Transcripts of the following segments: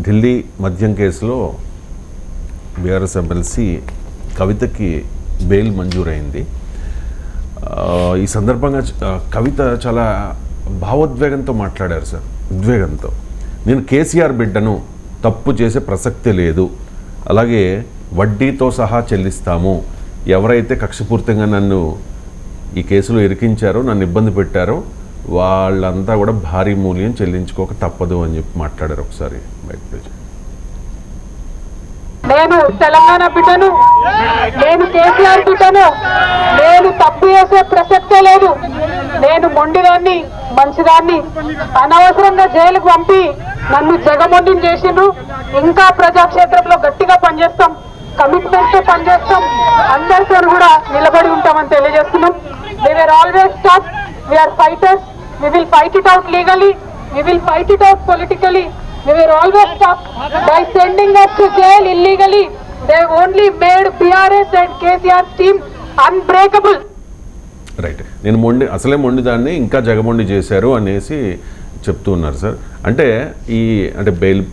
ఢిల్లీ మద్యం కేసులో BRS MLC కవితకి bail మంజూరైంది. ఈ సందర్భంగా కవిత చాలా భావోద్వేగంతో మాట్లాడారు సార్. ఉద్వేగంతో, నేను కేసీఆర్ బిడ్డను, తప్పు చేసే ప్రసక్తే లేదు, అలాగే వడ్డీతో సహా చెల్లిస్తాము, ఎవరైతే కక్షపూర్తంగా నన్ను ఈ కేసులో ఇరికించారో, నన్ను ఇబ్బంది పెట్టారో వాళ్ళంతా కూడా భారీ మూల్యం చెల్లించుకోక తప్పదు అని చెప్పి మాట్లాడారు. ఒకసారి బయట. నేను తెలంగాణ బిడ్డను, నేను కేసీఆర్ బిడ్డను, నేను తప్పు చేసే ప్రసక్తే లేదు, నేను మొండిదాన్ని, మంచిదాన్ని, అనవసరంగా జైలుకు పంపి నన్ను జగమొండిని చేసిండ్రు. ఇంకా ప్రజాక్షేత్రంలో గట్టిగా పనిచేస్తాం, కమిట్మెంట్ తో పనిచేస్తాం, అందరితో కూడా నిలబడి ఉంటామని తెలియజేస్తున్నాం. We were always tough, we are fighters, we will fight it out legally, we will fight it out politically. We were always tough. By sending us to jail illegally, they only made BRS and KCR's team unbreakable. Right. నేను అసలే మొండిదాన్ని ఇంకా జగమొండి చేశారు అనేసి చెప్తూ ఉన్నారు sir. అంటే bail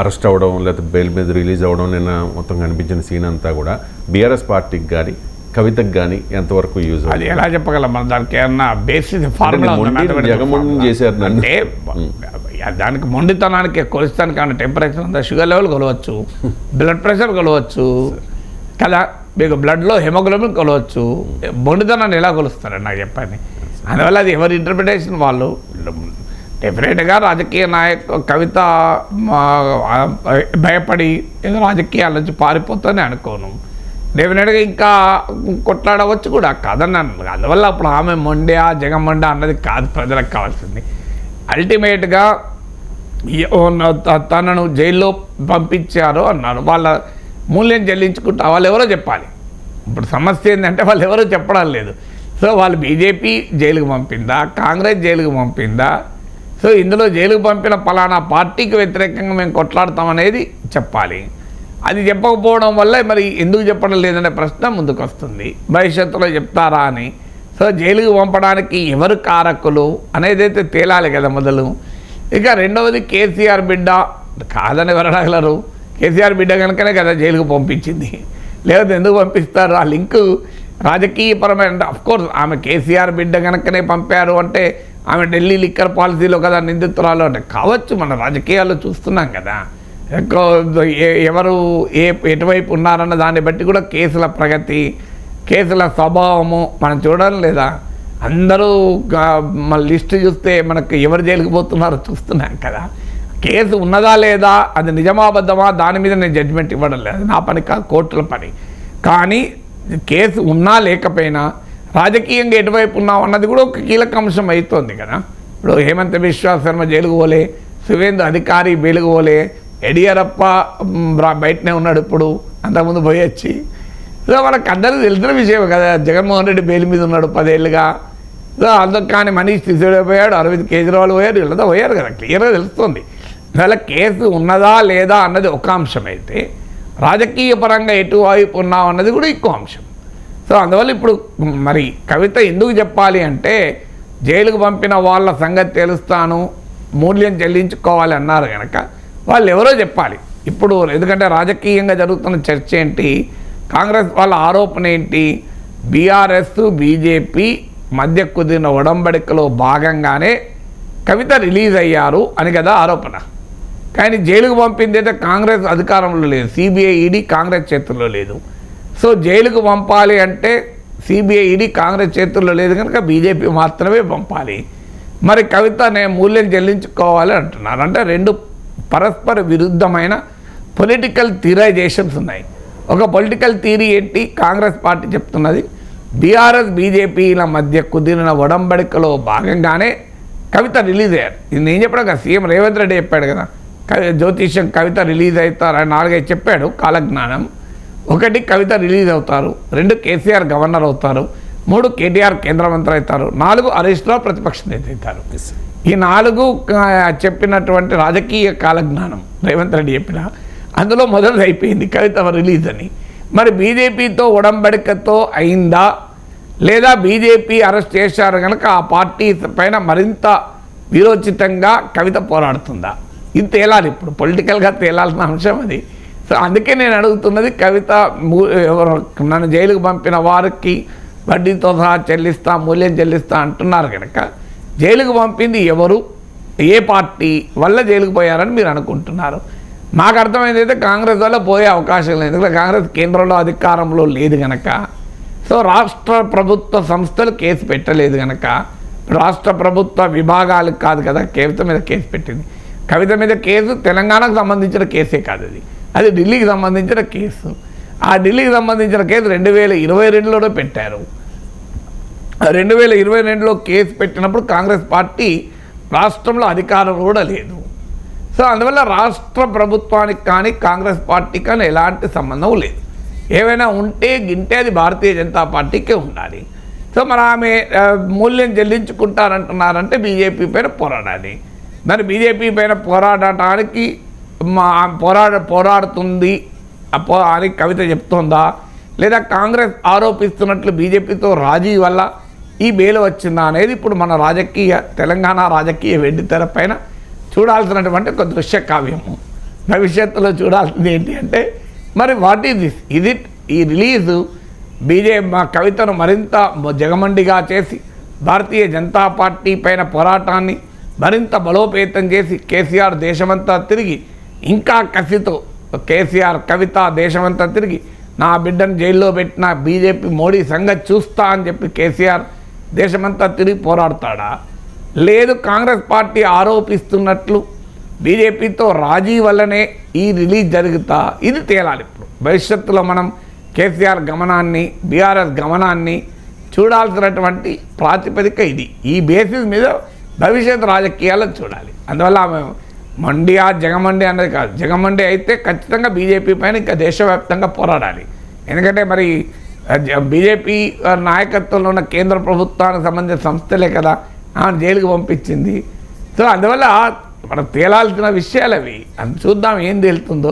arrest అవ్వడం లేకపోతే బెయిల్ మీద రిలీజ్ అవ్వడం నిన్న మొత్తం కనిపించిన సీన్ అంతా కూడా బీఆర్ఎస్ పార్టీకి కానీ కవితకు కానీ ఎంతవరకు యూజ్ అది ఎలా చెప్పగలం? మన దానికి ఏమన్నా బేసిక్ ఫార్ములా జగమొండి చేశారు అంటే దానికి మొండితనానికి కొలుస్తానికి కానీ టెంపరేచర్ ఉందా, షుగర్ లెవెల్ కొలవచ్చు, బ్లడ్ ప్రెషర్ కొలవచ్చు కదా, మీకు బ్లడ్లో హెమోగ్లోబిన్ కొలవచ్చు. మొండితనాన్ని ఎలా కొలుస్తారని నాకు చెప్పండి. అందువల్ల అది ఎవరి ఇంటర్ప్రిటేషన్ వాళ్ళు. డెఫినెట్గా రాజకీయ కవిత భయపడి ఏదో రాజకీయాల నుంచి పారిపోతుందని అనుకోను. డెఫినెట్గా ఇంకా కొట్లాడవచ్చు కూడా, కాదన్నాను. అందువల్ల అప్పుడు ఆమె మొండ్యా జగమొండా అన్నది కాదు ప్రజలకు కావాల్సింది. అల్టిమేట్గా తనను జైల్లో పంపించారు అన్నారు, వాళ్ళ మూల్యం చెల్లించుకుంటా వాళ్ళు ఎవరో చెప్పాలి. ఇప్పుడు సమస్య ఏంటంటే వాళ్ళు ఎవరో చెప్పడం లేదు. సో వాళ్ళు బీజేపీ జైలుకు పంపిందా, కాంగ్రెస్ జైలుకు పంపిందా, సో ఇందులో జైలుకు పంపిన పలానా పార్టీకి వ్యతిరేకంగా మేము కొట్లాడతామనేది చెప్పాలి. అది చెప్పకపోవడం వల్ల మరి ఎందుకు చెప్పడం లేదనే ప్రశ్న ముందుకు వస్తుంది. భవిష్యత్తులో చెప్తారా అని. సో జైలుకు పంపడానికి ఎవరు కారకులు అనేదైతే తేలాలి కదా మొదలు. ఇక రెండవది కేసీఆర్ బిడ్డ కాదని ఎవరు అడగలరు. కేసీఆర్ బిడ్డ కనుకనే కదా జైలుకు పంపించింది, లేకపోతే ఎందుకు పంపిస్తారు? ఆ లింకు రాజకీయపరమైన, అఫ్కోర్స్ ఆమె కేసీఆర్ బిడ్డ కనుకనే పంపారు అంటే ఆమె ఢిల్లీ లిక్కర్ పాలసీలో కదా నిందితురాలు అంటే కావచ్చు. మన రాజకీయాల్లో చూస్తున్నాం కదా, ఎవరు ఎటువైపు ఉన్నారన్న దాన్ని బట్టి కూడా కేసుల ప్రగతి, కేసుల స్వభావము మనం చూడడం లేదా? అందరూ మన లిస్టు చూస్తే మనకు ఎవరు జైలుకు పోతున్నారో చూస్తున్నాం కదా. కేసు ఉన్నదా లేదా, అది నిజమాబద్ధమా, దాని మీద నేను జడ్జిమెంట్ ఇవ్వడం లేదు, నా పని కాదు, కోర్టుల పని. కానీ కేసు ఉన్నా లేకపోయినా రాజకీయంగా ఎటువైపు ఉన్నాం అన్నది కూడా ఒక కీలక అంశం అవుతుంది కదా. ఇప్పుడు హేమంత్ బిశ్వా శర్మ జైలుకు పోలే, సువేందు అధికారి బెయిలుకు పోలే, యడియూరప్ప బయటనే ఉన్నాడు, ఇప్పుడు అంతకుముందు పోయొచ్చి. సో మనకు అందరికీ తెలిసిన విషయం కదా, జగన్మోహన్ రెడ్డి బెయిల్ మీద ఉన్నాడు 10 ఏళ్ళుగా. సో అందుకు కానీ మనీష్ సిసోడియా పోయాడు, అరవింద్ కేజ్రీవాల్ పోయారు, వీళ్ళతో పోయారు కదా, క్లియర్గా తెలుస్తుంది. అందువల్ల కేసు ఉన్నదా లేదా అన్నది ఒక అంశం అయితే, రాజకీయ పరంగా ఎటువైపు ఉన్నాం అన్నది కూడా ఇంకో అంశం. సో అందువల్ల ఇప్పుడు మరి కవిత ఎందుకు చెప్పాలి అంటే, జైలుకు పంపిన వాళ్ళ సంగతి తెలుస్తాను, మూల్యం చెల్లించుకోవాలి అన్నారు కనుక వాళ్ళు ఎవరో చెప్పాలి ఇప్పుడు. ఎందుకంటే రాజకీయంగా జరుగుతున్న చర్చ ఏంటి, కాంగ్రెస్ వాళ్ళ ఆరోపణ ఏంటి, బీఆర్ఎస్ బీజేపీ మధ్య కుదిరిన ఒడంబడికలో భాగంగానే కవిత రిలీజ్ అయ్యారు అని కదా ఆరోపణ. కానీ జైలుకు పంపింది అయితే కాంగ్రెస్ అధికారంలో లేదు, సిబిఐ ఈడీ కాంగ్రెస్ చేతుల్లో లేదు. సో జైలుకు పంపాలి అంటే సిబిఐ ఈడీ కాంగ్రెస్ చేతుల్లో లేదు కనుక బీజేపీ మాత్రమే పంపాలి. మరి కవిత నేను మూల్యం చెల్లించుకోవాలి అంటున్నారు. అంటే రెండు పరస్పర విరుద్ధమైన పొలిటికల్ థియరైజేషన్స్ ఉన్నాయి. ఒక పొలిటికల్ థియరీ ఏంటి, కాంగ్రెస్ పార్టీ చెప్తున్నది బీఆర్ఎస్ బీజేపీల మధ్య కుదిరిన ఒడంబడికలో భాగంగానే కవిత రిలీజ్ అయ్యారు. ఇది నేను చెప్పడం కదా, సీఎం రేవంత్ రెడ్డి చెప్పాడు కదా, జ్యోతిష్యం కవిత రిలీజ్ అవుతారు అని 4 చెప్పాడు కాలజ్ఞానం. 1 కవిత రిలీజ్ అవుతారు, 2 కేసీఆర్ గవర్నర్ అవుతారు, 3 కేటీఆర్ కేంద్ర మంత్రి అవుతారు, 4 హరీష్ రావు ప్రతిపక్ష నేత అవుతారు. ఈ 4 చెప్పినటువంటి రాజకీయ కాలజ్ఞానం రేవంత్ రెడ్డి చెప్పిన అందులో మొదటిది అయిపోయింది కవిత రిలీజ్ అని. మరి బీజేపీతో ఒడంబడికతో అయిందా, లేదా బీజేపీ అరెస్ట్ చేశారు కనుక ఆ పార్టీ పైన మరింత వీరోచితంగా కవిత పోరాడుతుందా? ఇది తేలాలి, ఇప్పుడు పొలిటికల్గా తేలాల్సిన అంశం అది. సో అందుకే నేను అడుగుతున్నది, కవిత నన్ను జైలుకు పంపిన వారికి వడ్డీతో సహా చెల్లిస్తా, మూల్యం చెల్లిస్తా అంటున్నారు కనుక జైలుకు పంపింది ఎవరు, ఏ పార్టీ వల్ల జైలుకు పోయారని మీరు అనుకుంటున్నారు? మాకు అర్థమైంది అయితే కాంగ్రెస్ వల్ల పోయే అవకాశం లేదు, ఎందుకంటే కాంగ్రెస్ కేంద్రంలో అధికారంలో లేదు కనుక. సో రాష్ట్ర ప్రభుత్వ సంస్థలు కేసు పెట్టలేదు కనుక, రాష్ట్ర ప్రభుత్వ విభాగాలకు కాదు కదా కవిత మీద కేసు పెట్టింది. కవిత మీద కేసు తెలంగాణకు సంబంధించిన కేసే కాదు, అది ఢిల్లీకి సంబంధించిన కేసు. ఆ ఢిల్లీకి సంబంధించిన కేసు 2022లో పెట్టారు. 2022లో కేసు పెట్టినప్పుడు కాంగ్రెస్ పార్టీ రాష్ట్రంలో అధికారం కూడా లేదు. సో అందువల్ల రాష్ట్ర ప్రభుత్వానికి కానీ కాంగ్రెస్ పార్టీకి కానీ ఎలాంటి సంబంధం లేదు. ఏమైనా ఉంటే గింటే అది భారతీయ జనతా పార్టీకే ఉండాలి. సో మరి ఆమె మూల్యం చెల్లించుకుంటారంటున్నారంటే బీజేపీ పైన పోరాడాలి. మరి బీజేపీ పైన పోరాడటానికి పోరాడుతుంది అని కవిత చెప్తోందా, లేదా కాంగ్రెస్ ఆరోపిస్తున్నట్లు బీజేపీతో రాజీ వల్ల ఈ బెయిల్ వచ్చిందా అనేది ఇప్పుడు మన తెలంగాణ రాజకీయ వెండితెర పైన చూడాల్సినటువంటి ఒక దృశ్య కావ్యము. భవిష్యత్తులో చూడాల్సింది ఏంటి అంటే, మరి వాట్ ఈజ్ దిస్, ఇది ఈ రిలీజు మా కవితను మరింత జగమండిగా చేసి భారతీయ జనతా పార్టీ పైన పోరాటాన్ని మరింత బలోపేతం చేసి కేసీఆర్ దేశమంతా తిరిగి ఇంకా కసితో కవిత దేశమంతా తిరిగి నా బిడ్డను జైల్లో పెట్టిన బీజేపీ మోడీ సంగతి చూస్తా అని చెప్పి కేసీఆర్ దేశమంతా తిరిగి పోరాడతాడా, లేదు కాంగ్రెస్ పార్టీ ఆరోపిస్తున్నట్లు బీజేపీతో రాజీ వల్లనే ఈ రిలీజ్ జరుగుతా, ఇది తేలాలి. ఇప్పుడు భవిష్యత్తులో మనం కేసీఆర్ గమనాన్ని, బీఆర్ఎస్ గమనాన్ని చూడాల్సినటువంటి ప్రాతిపదిక ఇది. ఈ బేసిస్ మీద భవిష్యత్ రాజకీయాలను చూడాలి. అందువల్ల ఆమె మండియా జగమండి అన్నది కాదు, జగమండి అయితే ఖచ్చితంగా బీజేపీ పైన ఇంకా దేశవ్యాప్తంగా పోరాడాలి. ఎందుకంటే మరి బీజేపీ నాయకత్వంలో ఉన్న కేంద్ర ప్రభుత్వానికి సంబంధించిన సంస్థలే కదా ఆమెను జైలుకు పంపించింది. సో అందువల్ల మనం తేలాల్సిన విషయాలు అవి, అది చూద్దాం ఏం తేలుతుందో.